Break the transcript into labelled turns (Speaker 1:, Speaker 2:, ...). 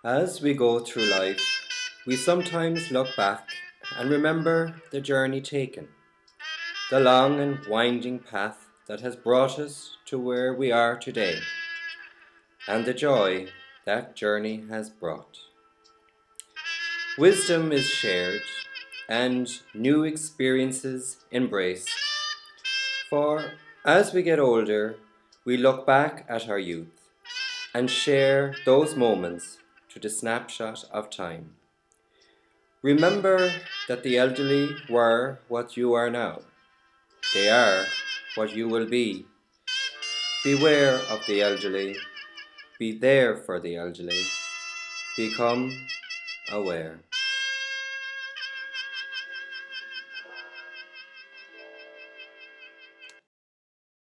Speaker 1: As we go through life, we sometimes look back and remember the journey taken, the long and winding path that has brought us to where we are today, and the joy that journey has brought. Wisdom is shared and new experiences embraced, for as we get older, we look back at our youth and share those moments to the snapshot of time. Remember that the elderly were what you are now. They are what you will be. Beware of the elderly. Be there for the elderly. Become aware.